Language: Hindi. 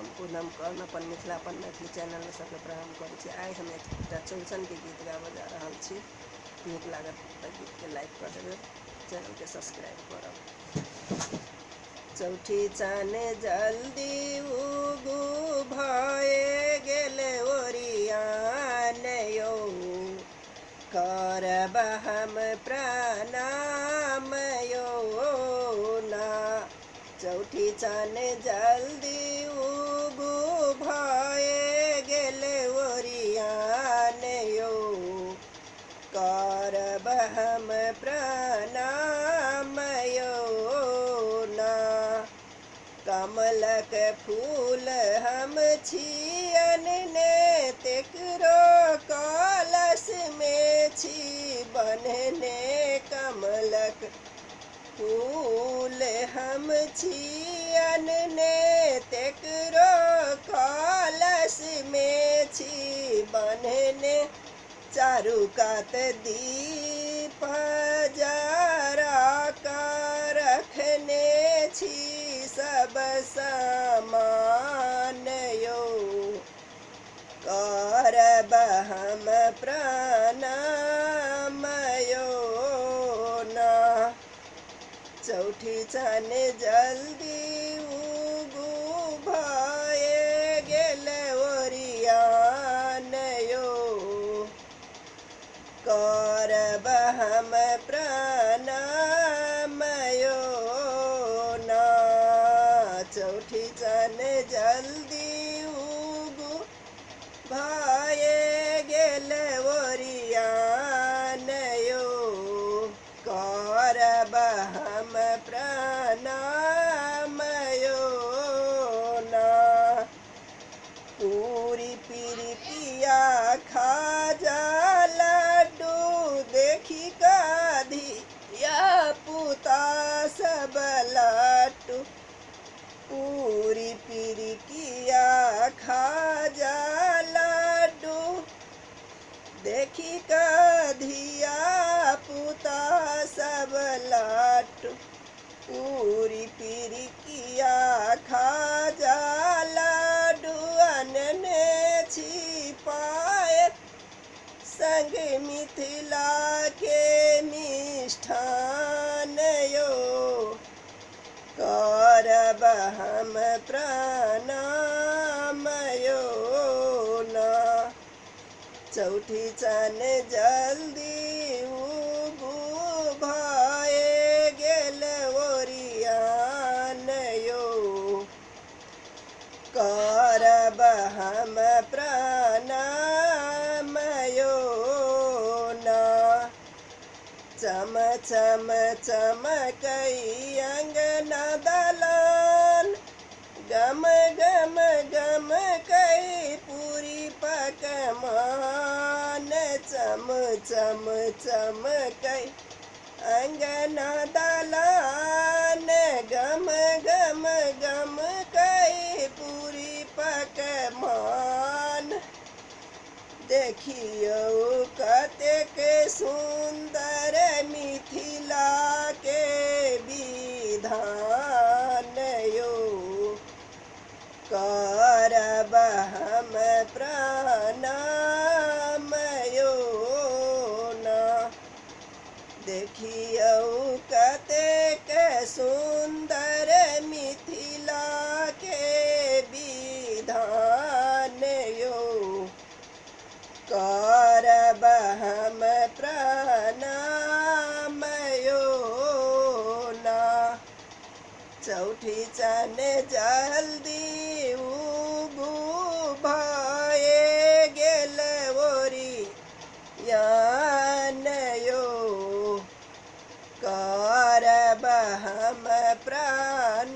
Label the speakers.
Speaker 1: प्रणाम पूनम कौन अपन मिथिलापन मैथिली चैनल में सबके प्रणाम करै छी। आइ हम एकटा चौरचन के गीत गाबऽ जा रहल छी। नीक लागत तऽ गीत के लाइक कर देबै, चैनल के सब्सक्राइब करब। चौठी चान जल्दी उगू भए गेलै ओरियान यौ, करब हम प्रणाम यौ ना। चौठी चान जल्दी उगू भए गेलै ओरियान यौ, करब हम प्रणाम यौ ना। कमलक फूल हम छियन ने तेकरो कलश में छी बन्हने। कमलक फूल हम छियन ने तेकरो कलश में छी बन्हने। चारू कात दीप जरा कर रखने छी सब समान यौ, करब हम प्रणाम यौ ना। चौठी चान जल्दी उगू भए गेलै ओरियान यौ, करब हम प्रणाम यौ ना। चौठी चान जल्दी उगू भए गेलै ओरियान यौ, करब हम प्रणाम यौ ना। पूरी पिरिकिया खाजा लड्डू देखी का धिया पुता सब लट्टू। पूरी पिरिकिया खाजा लड्डू देखी का धिया पुता सब लट्टू। पूरी पिरिकिया खाजा लड्डू अनने छी पाए संग मिथिला के मिष्ठान यौ, करब हम प्रणाम यौ ना। चौठी चान जल्दी उगू भए गेलै ओरियान यौ, करब हम प्रणाम यौ ना। चम चम चमकै अंगना दलान, गम गम गमकै पूरी पकवान। चम चम चमकै अंगना दलान, गम गम गमकै पूरी पकवान। देखियौ कतेक सुन्दर मिथिला के विधान यौ, करब हम प्रणाम यौ ना। देखियौ कतेक सुन्दर मिथिला के विधान यौ, करब हम प्रणाम यौ ना। चौठी चान जल्दी उगू भए गेलै ओरियान यौ, करब हम प्रणाम